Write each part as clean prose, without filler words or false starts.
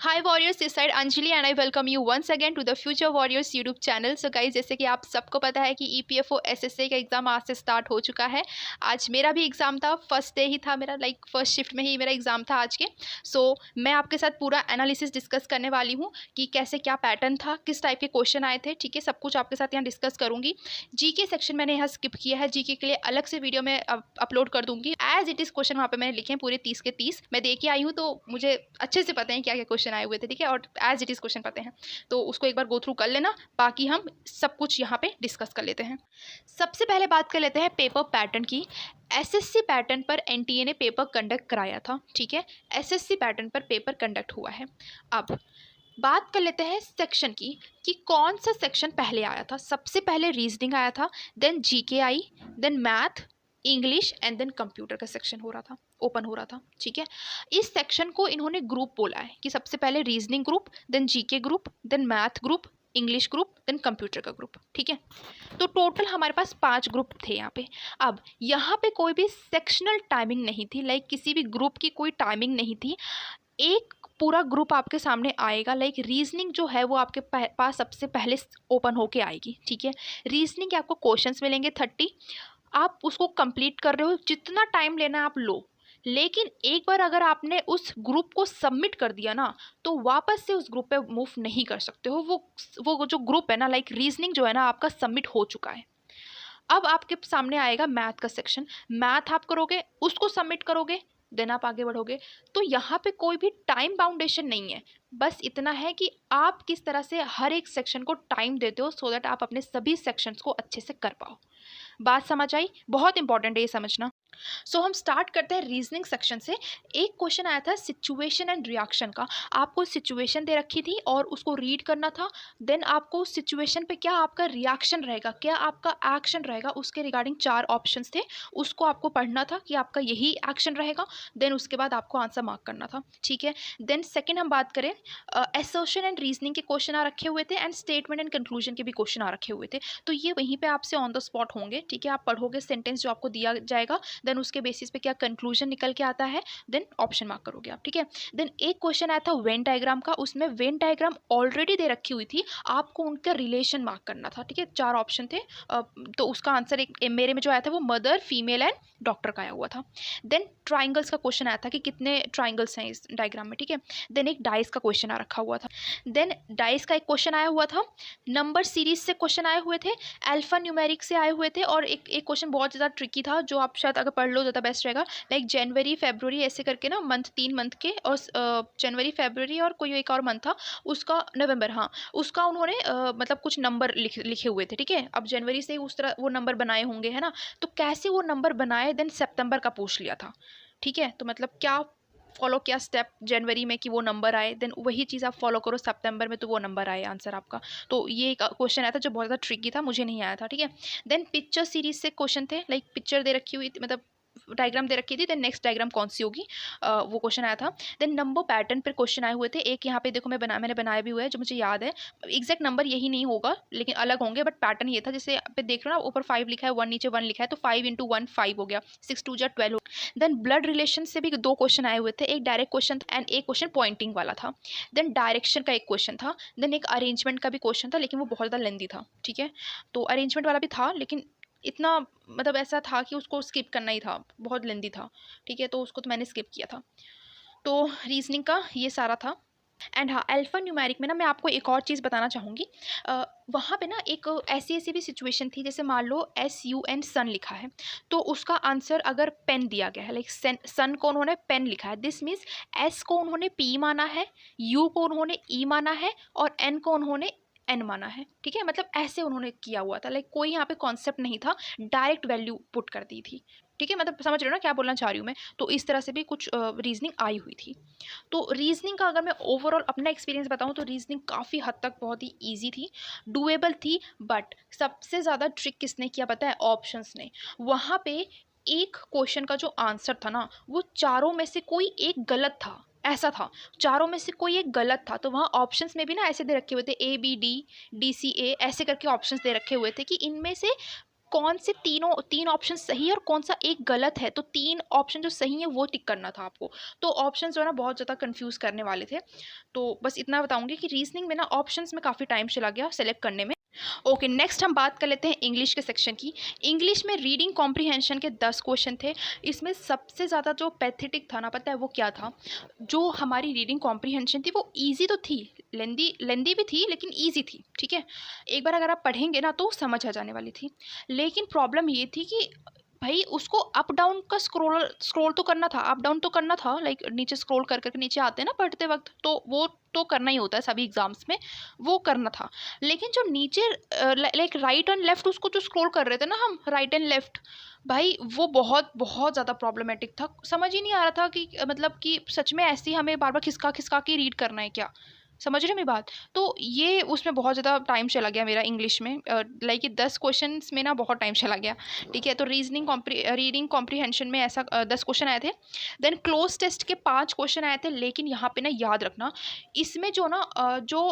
हाय warriors, इस side Anjali and I welcome you once again to the future warriors YouTube channel. So guys, जैसे कि आप सबको पता है कि ईपीएफओ एसएससी का एग्ज़ाम आज से स्टार्ट हो चुका है। आज मेरा भी एग्ज़ाम था, फर्स्ट डे ही था मेरा, लाइक फर्स्ट शिफ्ट में ही मेरा एग्ज़ाम था आज के। सो मैं आपके साथ पूरा एनालिसिस डिस्कस करने वाली हूँ कि कैसे क्या पैटर्न था, किस टाइप के क्वेश्चन आए थे, ठीक है। सब कुछ आपके साथ यहाँ डिस्कस करूँगी। जीके सेक्शन मैंने यहाँ स्किप किया है, जीके के लिए अलग से वीडियो में अपलोड कर दूँगी। एज इट इज़ क्वेश्चन वहाँ पर मैंने लिखे हैं पूरे 30 के 30। मैं दे के आई हूँ तो मुझे अच्छे से पता है क्या क्या क्वेश्चन आए हुए थे, ठीक है, और एज इट इज़ क्वेश्चन पते हैं तो उसको एक बार गो थ्रू कर लेना। बाकी हम सब कुछ यहाँ पे डिस्कस कर लेते हैं। सबसे पहले बात कर लेते हैं पेपर पैटर्न की। एसएससी पैटर्न पर एनटीए ने पेपर कंडक्ट कराया था, ठीक है। एसएससी पैटर्न पर पेपर कंडक्ट हुआ है। अब बात कर लेते हैं सेक्शन की कि कौन सा सेक्शन पहले आया था। सबसे पहले रीजनिंग आया था, देन जीके आई, then math, English and then computer का सेक्शन हो रहा था, ओपन हो रहा था, ठीक है। इस सेक्शन को इन्होंने ग्रुप बोला है कि सबसे पहले reasoning group, then GK group, then math group, English group, then computer का ग्रुप, ठीक है। तो टोटल हमारे पास 5 ग्रुप थे यहाँ पे। अब यहाँ पे कोई भी सेक्शनल टाइमिंग नहीं थी, लाइक किसी भी ग्रुप की कोई टाइमिंग नहीं थी। एक पूरा ग्रुप आपके सामने आएगा, लाइक रीजनिंग जो है वो आपके पास सबसे पहले ओपन होके आएगी, ठीक है। रीजनिंग के आपको क्वेश्चंस मिलेंगे 30, आप उसको कंप्लीट कर रहे हो, जितना टाइम लेना है आप लो। लेकिन एक बार अगर आपने उस ग्रुप को सबमिट कर दिया ना, तो वापस से उस ग्रुप पे मूव नहीं कर सकते हो। वो जो ग्रुप है ना, लाइक रीजनिंग जो है ना, आपका सबमिट हो चुका है। अब आपके सामने आएगा मैथ का सेक्शन। मैथ आप करोगे, उसको सबमिट करोगे, देन आप आगे बढ़ोगे। तो यहाँ पे कोई भी टाइम बाउंडेशन नहीं है, बस इतना है कि आप किस तरह से हर एक सेक्शन को टाइम देते हो सो दैट आप अपने सभी सेक्शंस को अच्छे से कर पाओ। बात समझ आई? बहुत इंपॉर्टेंट है ये समझना। सो हम स्टार्ट करते हैं रीजनिंग सेक्शन से। एक क्वेश्चन आया था सिचुएशन एंड रिएक्शन का। आपको सिचुएशन दे रखी थी और उसको रीड करना था। देन आपको उस सिचुएशन पे क्या आपका रिएक्शन रहेगा, क्या आपका एक्शन रहेगा, उसके रिगार्डिंग 4 ऑप्शंस थे। उसको आपको पढ़ना था कि आपका यही एक्शन रहेगा। देन उसके बाद आपको आंसर मार्क करना था, ठीक है। देन सेकेंड हम बात करें, एसर्शन एंड रीजनिंग के क्वेश्चन आ रखे हुए थे एंड स्टेटमेंट एंड कंक्लूजन के भी क्वेश्चन आ रखे हुए थे। तो ये वहीं पर आपसे ऑन द स्पॉट होंगे, ठीक है। आप पढ़ोगे सेंटेंस जो आपको दिया जाएगा, देन उसके बेसिस पे क्या कंक्लूजन निकल के आता है, देन ऑप्शन मार्क करोगे आप, ठीक है। देन एक क्वेश्चन आया था वेन डायग्राम का। उसमें वेन डायग्राम ऑलरेडी दे रखी हुई थी, आपको उनका रिलेशन मार्क करना था, ठीक है। 4 ऑप्शन थे। तो उसका आंसर एक मेरे में जो आया था वो मदर, फीमेल एंड डॉक्टर का आया हुआ था। देन ट्राइंगल्स का क्वेश्चन आया था कि कितने ट्राइंगल्स हैं इस डायग्राम में, ठीक है। देन एक डाइस का क्वेश्चन आ रखा हुआ था। देन डाइस का एक क्वेश्चन आया हुआ था। नंबर सीरीज से क्वेश्चन आए हुए थे, अल्फा न्यूमेरिक से आए हुए थे, और एक क्वेश्चन बहुत ज़्यादा ट्रिकी था जो आप शायद अगर पढ़ लो ज़्यादा बेस्ट रहेगा। लाइक जनवरी, फरवरी ऐसे करके ना, मंथ 3 मंथ के, और जनवरी, फरवरी और कोई एक और मंथ था उसका, नवंबर, हाँ, उसका उन्होंने मतलब कुछ नंबर लिखे हुए थे, ठीक है। अब जनवरी से ही उस तरह वो नंबर बनाए होंगे, है ना। तो कैसे वो नंबर बनाए, देन सितंबर का पूछ लिया था, ठीक है। तो मतलब क्या फॉलो किया स्टेप जनवरी में कि वो नंबर आए, देन वही चीज़ आप फॉलो करो सितंबर में तो वो नंबर आए आंसर आपका। तो ये एक क्वेश्चन आया था जो बहुत ज़्यादा ट्रिकी था, मुझे नहीं आया था, ठीक है। देन पिक्चर सीरीज से क्वेश्चन थे, लाइक पिक्चर दे रखी हुई थी, मतलब डायग्राम दे रखी थी, देन नेक्स्ट डायग्राम कौन सी होगी, वो क्वेश्चन आया था। देन नंबर पैटर्न पर क्वेश्चन आए हुए थे। एक यहाँ पे देखो मैंने बनाया भी हुआ है जो मुझे याद है। एग्जैक्ट नंबर यही नहीं होगा लेकिन अलग होंगे, बट पैटर्न ये था। जैसे पे देख रहे हो ना, ऊपर 5 लिखा है, 1 नीचे 1 लिखा है, तो 5 इंटू 1 5 हो गया, 6 2 12 हो। देन ब्लड रिलेशन से भी 2 क्वेश्चन आए हुए थे, एक डायरेक्ट क्वेश्चन एंड एक क्वेश्चन पॉइंटिंग वाला था। देन डायरेक्शन का एक क्वेश्चन था। देन एक अरेंजमेंट का भी क्वेश्चन था, लेकिन वो बहुत ज़्यादा लेंदी था, ठीक है। तो अरेंजमेंट वाला भी था, लेकिन इतना मतलब ऐसा था कि उसको स्किप करना ही था, बहुत लेंदी था, ठीक है। तो उसको तो मैंने स्किप किया था। तो रीजनिंग का ये सारा था। एंड हाँ, अल्फा न्यूमेरिक में ना मैं आपको एक और चीज़ बताना चाहूँगी। वहाँ पे ना एक ऐसी भी सिचुएशन थी, जैसे मान लो SUN सन लिखा है, तो उसका आंसर अगर पेन दिया गया है, लाइक सन को उन्होंने पेन लिखा है, दिस मीन्स S को उन्होंने P माना है, U को उन्होंने E माना है, और N को उन्होंने N माना है, ठीक है। मतलब ऐसे उन्होंने किया हुआ था, लाइक कोई यहाँ पे कॉन्सेप्ट नहीं था, डायरेक्ट वैल्यू पुट कर दी थी, ठीक है। मतलब समझ रहे हो ना क्या बोलना चाह रही हूँ मैं। तो इस तरह से भी कुछ रीजनिंग आई हुई थी। तो रीजनिंग का अगर मैं ओवरऑल अपना एक्सपीरियंस बताऊँ तो रीजनिंग काफ़ी हद तक बहुत ही ईजी थी, डूएबल थी। बट सबसे ज़्यादा ट्रिक किसने किया पता है? ऑप्शंस ने। वहाँ पे एक क्वेश्चन का जो आंसर था ना, वो चारों में से कोई एक गलत था, ऐसा था, चारों में से कोई एक गलत था। तो वहाँ ऑप्शंस में भी ना ऐसे दे रखे हुए थे, ABD, DCA ऐसे करके ऑप्शंस दे रखे हुए थे कि इनमें से कौन से तीन ऑप्शन सही है और कौन सा एक गलत है, तो 3 ऑप्शन जो सही है वो टिक करना था आपको। तो ऑप्शन जो है ना बहुत ज़्यादा कंफ्यूज करने वाले थे। तो बस इतना बताऊंगी कि रीजनिंग में ना ऑप्शंस में काफ़ी टाइम चला गया सेलेक्ट करने में। ओके, नेक्स्ट हम बात कर लेते हैं इंग्लिश के सेक्शन की। इंग्लिश में रीडिंग कॉम्प्रीहेंशन के 10 क्वेश्चन थे। इसमें सबसे ज़्यादा जो पैथेटिक था ना, पता है वो क्या था? जो हमारी रीडिंग कॉम्प्रीहेंशन थी वो ईजी तो थी, लेंदी भी थी, लेकिन ईजी थी, ठीक है। एक बार अगर आप पढ़ेंगे ना तो समझ आ जाने वाली थी। लेकिन प्रॉब्लम ये थी कि भाई उसको अप डाउन का स्क्रॉल तो करना था, अप डाउन तो करना था, लाइक नीचे स्क्रॉल कर करके नीचे आते हैं ना पढ़ते वक्त, तो वो तो करना ही होता है सभी एग्जाम्स में, वो करना था। लेकिन जो नीचे लाइक राइट एंड लेफ्ट, उसको जो स्क्रॉल कर रहे थे ना हम, राइट एंड लेफ्ट, भाई वो बहुत बहुत ज़्यादा प्रॉब्लमेटिक था। समझ ही नहीं आ रहा था कि मतलब कि सच में ऐसे ही हमें बार बार खिसका खिसका के रीड करना है क्या, समझ रहे मेरी बात? तो ये उसमें बहुत ज़्यादा टाइम चला गया मेरा इंग्लिश में, लाइक 10 क्वेश्चंस में ना बहुत टाइम चला गया, ठीक है। तो रीडिंग कॉम्प्रीहेंशन में ऐसा 10 क्वेश्चन आए थे। देन क्लोज टेस्ट के 5 क्वेश्चन आए थे, लेकिन यहाँ पे ना याद रखना, इसमें जो ना जो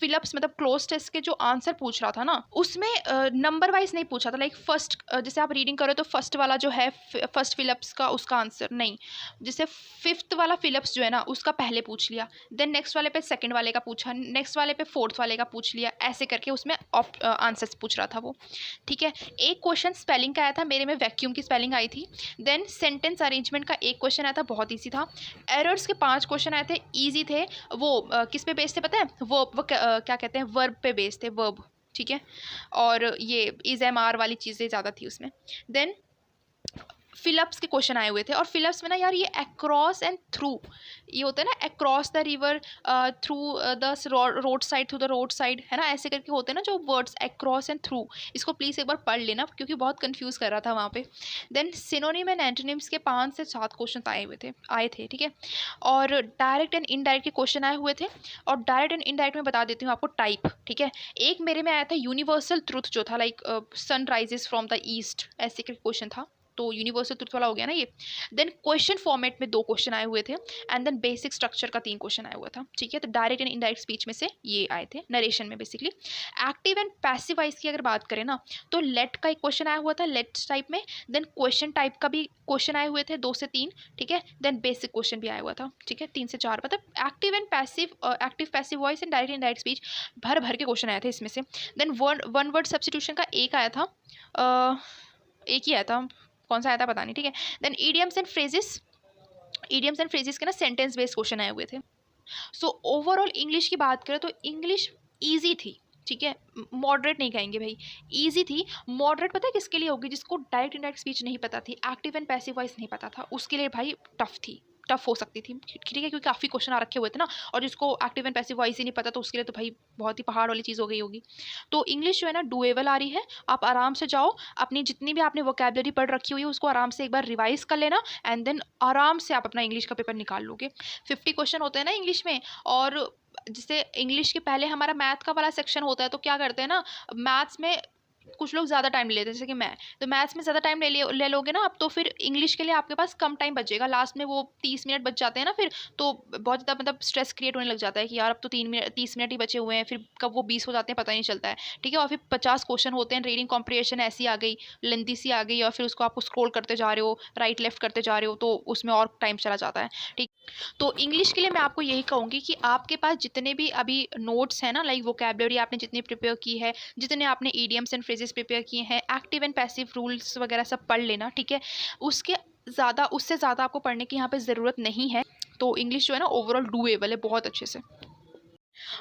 फिलअप्स मतलब क्लोज टेस्ट के जो आंसर पूछ रहा था ना, उसमें नंबर वाइज नहीं पूछा था, लाइक फर्स्ट जैसे आप रीडिंग करो तो फर्स्ट वाला जो है फर्स्ट फिलअप्स का उसका आंसर नहीं, जैसे फिफ्थ वाला फिलअप्स जो है ना उसका पहले पूछ लिया, देन नेक्स्ट वाले पे सेकंड वाले का पूछा, नेक्स्ट वाले पे फोर्थ वाले का पूछ लिया, ऐसे करके उसमें आंसर्स पूछ रहा था वो, ठीक है। एक क्वेश्चन स्पेलिंग का आया था, मेरे में वैक्यूम की स्पेलिंग आई थी। देन सेंटेंस अरेंजमेंट का एक क्वेश्चन आया था, बहुत ईजी था। एरर्स के 5 क्वेश्चन आए थे, ईजी थे। वो किस पे बेस्ड थे पता है? वो क्या कहते हैं, वर्ब पे बेस्ड थे, वर्ब, ठीक है। और ये इज एम आर वाली चीज़ें ज़्यादा थी उसमें। देन फिलअप्स के क्वेश्चन आए हुए थे, और फिलअप्स में ना यार ये अक्रॉस एंड थ्रू, ये होता है ना, across the river, through the road side, through the road side, है ना, ऐसे करके होते हैं ना जो वर्ड्स, अक्रॉस एंड थ्रू। इसको प्लीज़ एक बार पढ़ लेना क्योंकि बहुत कंफ्यूज कर रहा था वहाँ पे। देन सिनोनिम एंड एंटोनिम्स के 5 से 7 क्वेश्चन आए थे, ठीक है। और डायरेक्ट एंड इनडायरेक्ट के क्वेश्चन आए हुए थे, और डायरेक्ट एंड इनडायरेक्ट में बता देती हूँ आपको टाइप, ठीक है। एक मेरे में आया था यूनिवर्सल ट्रुथ, जो था like sun rises from the east, ऐसे करके क्वेश्चन था, तो यूनिवर्सल ट्रुथ वाला हो गया ना ये। देन क्वेश्चन फॉर्मेट में 2 क्वेश्चन आए हुए थे, एंड देन बेसिक स्ट्रक्चर का 3 क्वेश्चन आया हुआ था, ठीक है। तो डायरेक्ट एंड इनडायरेक्ट स्पीच में से ये आए थे, नरेशन में basically. Active and passive voice की अगर बात करें ना, तो लेट का एक क्वेश्चन आया हुआ था, लेट टाइप में। देन क्वेश्चन टाइप का भी क्वेश्चन आए हुए थे 2 से 3, ठीक है। देन बेसिक क्वेश्चन भी आया हुआ था, ठीक है, 3 से 4। मतलब active passive voice and direct indirect speech भर भर के क्वेश्चन आए थे इसमें से। देन वन वर्ड सब्स्टिट्यूशन का एक आया था, एक ही आया था, कौन सा आया था पता नहीं, ठीक है। देन ईडियम्स एंड फ्रेजेस के ना सेंटेंस बेस्ड क्वेश्चन आए हुए थे। सो ओवरऑल इंग्लिश की बात करें तो इंग्लिश ईजी थी, ठीक है। मॉडरेट नहीं कहेंगे भाई, ईजी थी। मॉडरेट पता है किसके लिए होगी? जिसको डायरेक्ट इनडायरेक्ट स्पीच नहीं पता थी, एक्टिव एंड पैसिव वॉइस नहीं पता था, उसके लिए भाई टफ हो सकती थी, ठीक है, क्योंकि काफ़ी क्वेश्चन आ रखे हुए थे ना, और जिसको एक्टिव एंड पैसिव वॉइस ही नहीं पता तो उसके लिए तो भाई बहुत ही पहाड़ वाली चीज़ हो गई होगी। तो इंग्लिश जो है ना डुएबल आ रही है, आप आराम से जाओ, अपनी जितनी भी आपने वोकैबुलरी पढ़ रखी हुई है उसको आराम से एक बार रिवाइज कर लेना, एंड देन आराम से आप अपना इंग्लिश का पेपर निकाल लोगे। 50 क्वेश्चन होते हैं ना इंग्लिश में, और जैसे इंग्लिश के पहले हमारा मैथ का वाला सेक्शन होता है, तो क्या करते हैं ना, मैथ्स में कुछ लोग ज़्यादा टाइम ले लेते हैं, जैसे कि मैं, तो मैथ्स में ज़्यादा टाइम ले लोगे ना आप, तो फिर इंग्लिश के लिए आपके पास कम टाइम बचेगा, लास्ट में वो 30 मिनट बच जाते हैं ना फिर, तो बहुत ज़्यादा मतलब स्ट्रेस क्रिएट होने लग जाता है कि यार अब तो 30 मिनट ही बचे हुए हैं, फिर कब वो 20 हो जाते हैं पता ही नहीं चलता है, ठीक है। और फिर 50 क्वेश्चन होते हैं, रीडिंग कॉम्प्रिहेंशन ऐसी आ गई, लेंथी सी आ गई, और फिर उसको आपको स्क्रॉल करते जा रहे हो, राइट लेफ्ट करते जा रहे हो, तो उसमें और टाइम चला जाता है, ठीक। तो इंग्लिश के लिए मैं आपको यही कहूँगी कि आपके पास जितने भी अभी नोट्स हैं ना, लाइक वोकैबुलरी आपने जितनी प्रिपेयर की है, जितने आपने ईडियम्स एंड फ्रेजेस प्रिपेयर किए हैं, एक्टिव एंड पैसिव रूल्स वगैरह सब पढ़ लेना, ठीक है। उससे ज़्यादा आपको पढ़ने की यहाँ पे ज़रूरत नहीं है। तो इंग्लिश जो है ना ओवरऑल डूएबल है बहुत अच्छे से।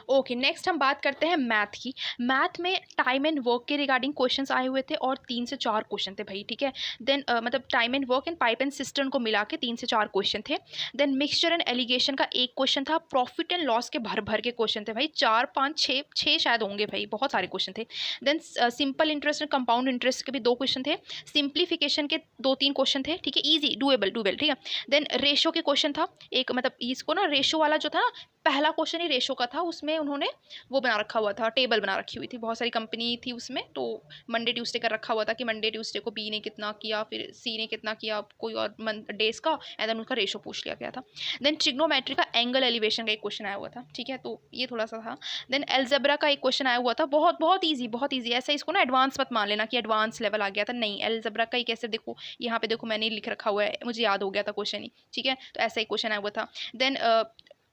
ओके, नेक्स्ट हम बात करते हैं मैथ की। मैथ में टाइम एंड वर्क के रिगार्डिंग क्वेश्चंस आए हुए थे, और 3 से 4 क्वेश्चन थे भाई, ठीक है। देन मतलब time and work and pipe and system को मिला के 3 से 4 क्वेश्चन थे। देन मिक्सचर एंड एलिगेशन का एक क्वेश्चन था, प्रॉफिट एंड लॉस के भर भर के क्वेश्चन थे भाई, 4 5 6 शायद होंगे भाई, बहुत सारे क्वेश्चन थे। Then simple interest and compound interest के भी 2 क्वेश्चन थे, सिंप्लीफिकेशन के 2-3 क्वेश्चन थे, ठीक है, ईजी डूएबल, ठीक है। देन रेशो के क्वेश्चन था एक, मतलब इसको ना रेशो वाला जो था, पहला क्वेश्चन ही रेशो का था, उसमें उन्होंने वो बना रखा हुआ था, टेबल बना रखी हुई थी, बहुत सारी कंपनी थी उसमें, तो मंडे ट्यूसडे कर रखा हुआ था कि मंडे ट्यूसडे को बी ने कितना किया, फिर सी ने कितना किया, कोई और मंथ डेज का, एंड देन उनका रेशो पूछ लिया गया था। देन ट्रिग्नोमेट्री का एंगल एलिवेशन का एक क्वेश्चन आया हुआ था, ठीक है, तो ये थोड़ा सा था। देन एल्जेब्रा का एक क्वेश्चन आया हुआ था, बहुत बहुत ईजी, बहुत ईजी, ऐसा इसको ना एडवांस मत मान लेना कि एडवांस लेवल आ गया था, नहीं, एल्जेब्रा का ही कैसे, देखो यहाँ पे देखो मैंने लिख रखा हुआ है, मुझे याद हो गया था क्वेश्चन ही, ठीक है, तो ऐसा ही क्वेश्चन आया हुआ था। देन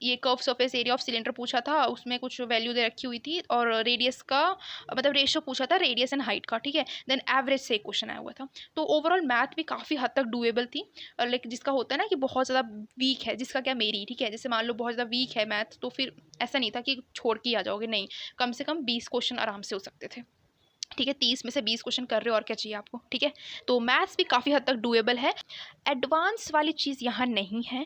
ये curve surface area of cylinder पूछा था, उसमें कुछ वैल्यू दे रखी हुई थी, और रेडियस का मतलब रेशियो पूछा था, रेडियस एंड हाइट का, ठीक है। देन एवरेज से एक क्वेश्चन आया हुआ था। तो ओवरऑल मैथ भी काफ़ी हद तक डुएबल थी, और लाइक जिसका होता है ना कि बहुत ज़्यादा वीक है, जिसका क्या मेरी, ठीक है, जैसे मान लो बहुत ज़्यादा वीक है मैथ, तो फिर ऐसा नहीं था कि छोड़ के आ जाओगे, नहीं, कम से कम 20 क्वेश्चन आराम से हो सकते थे, ठीक है, 30 में से 20 क्वेश्चन कर रहे हो और क्या चाहिए आपको, ठीक है। तो मैथ्स भी काफ़ी हद तक डुएबल है, एडवांस वाली चीज़ यहाँ नहीं है।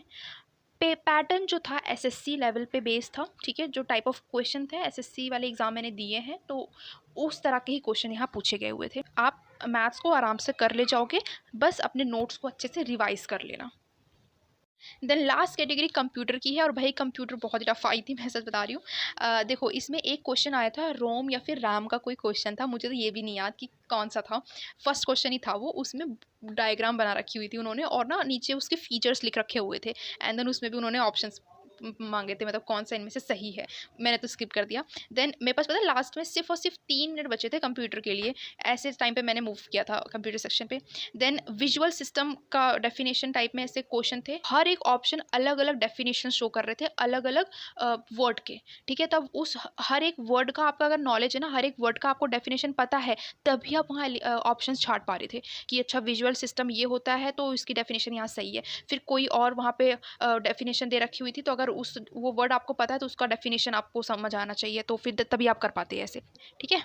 पैटर्न जो था एसएससी लेवल पे बेस था, ठीक है, जो टाइप ऑफ क्वेश्चन थे एसएससी वाले एग्जाम मैंने दिए हैं, तो उस तरह के ही क्वेश्चन यहाँ पूछे गए हुए थे। आप मैथ्स को आराम से कर ले जाओगे, बस अपने नोट्स को अच्छे से रिवाइज कर लेना। देन लास्ट कैटेगरी कंप्यूटर की है, और भाई कंप्यूटर बहुत ही टफ आई थी, मैं सच बता रही हूँ। देखो इसमें एक क्वेश्चन आया था रोम या फिर रैम का कोई क्वेश्चन था, मुझे तो ये भी नहीं याद कि कौन सा था, फर्स्ट क्वेश्चन ही था वो, उसमें डायग्राम बना रखी हुई थी उन्होंने, और ना नीचे उसके फीचर्स लिख रखे हुए थे, एंड देन उसमें भी उन्होंने ऑप्शंस मांगे थे, मतलब कौन सा इनमें से सही है, मैंने तो स्किप कर दिया। देन मेरे पास पता है लास्ट में सिर्फ और सिर्फ 3 मिनट बचे थे कंप्यूटर के लिए, ऐसे टाइम पे मैंने मूव किया था कंप्यूटर सेक्शन पे। देन विजुअल सिस्टम का डेफिनेशन टाइप में ऐसे क्वेश्चन थे, हर एक ऑप्शन अलग अलग डेफिनेशन शो कर रहे थे, अलग अलग वर्ड के, ठीक है, तब उस हर एक वर्ड का आपका अगर नॉलेज है ना, हर एक वर्ड का आपको डेफिनेशन पता है, तभी आप वहाँ ऑप्शन छाट पा रहे थे कि अच्छा विजुअल सिस्टम ये होता है तो इसकी डेफिनेशन यहाँ सही है, फिर कोई और वहाँ पे डेफिनेशन दे रखी हुई थी, तो अगर उस वो वर्ड आपको पता है तो उसका डेफिनेशन आपको समझ आना चाहिए, तो फिर तभी आप कर पाते हैं ऐसे, ठीक है।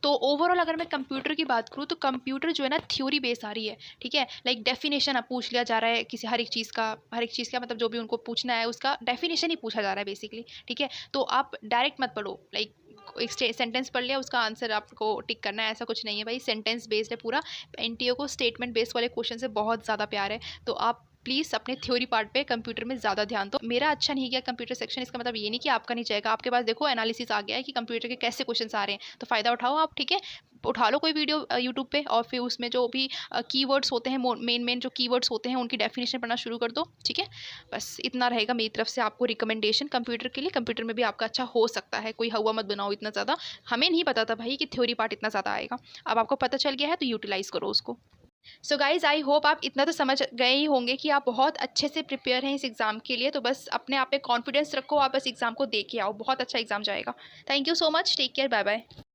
तो ओवरऑल अगर मैं कंप्यूटर की बात करूँ, तो कंप्यूटर जो है ना थ्योरी बेस आ रही है, ठीक है, लाइक डेफिनेशन अब पूछ लिया जा रहा है किसी हर एक चीज़ का, हर एक चीज़ का मतलब जो भी उनको पूछना है उसका डेफिनेशन ही पूछा जा रहा है बेसिकली, ठीक है। तो आप डायरेक्ट मत पढ़ो, लाइक एक सेंटेंस पढ़ लिया उसका आंसर आपको टिक करना है, ऐसा कुछ नहीं है भाई, सेंटेंस बेस्ड है पूरा। एनटीए को स्टेटमेंट बेस्ड वाले क्वेश्चन से बहुत ज़्यादा प्यार है, तो आप प्लीज़ अपने थ्योरी पार्ट पे कंप्यूटर में ज़्यादा ध्यान दो। मेरा अच्छा नहीं गया कंप्यूटर सेक्शन, इसका मतलब ये नहीं कि आपका नहीं जाएगा, आपके पास देखो एनालिसिस आ गया है कि कंप्यूटर के कैसे क्वेश्चन आ रहे हैं, तो फ़ायदा उठाओ आप, ठीक है। उठा लो कोई वीडियो यूट्यूब पे, और फिर उसमें जो भी कीवर्ड्स होते हैं, मेन जो कीवर्ड्स होते हैं उनकी डेफिनेशन पढ़ना शुरू कर दो, ठीक है। बस इतना रहेगा मेरी तरफ से आपको रिकमेंडेशन कंप्यूटर के लिए। कंप्यूटर में भी आपका अच्छा हो सकता है, कोई हवा मत बनाओ इतना ज़्यादा, हमें नहीं पता था भाई कि थ्योरी पार्ट इतना ज़्यादा आएगा, अब आपको पता चल गया है तो यूटिलाइज़ करो उसको। सो गाइज़ आई होप आप इतना तो समझ गए ही होंगे कि आप बहुत अच्छे से प्रिपेयर हैं इस एग्ज़ाम के लिए, तो बस अपने आप पे कॉन्फिडेंस रखो, आप बस एग्ज़ाम को दे के आओ, बहुत अच्छा एग्ज़ाम जाएगा। Thank you so much, take care, bye bye.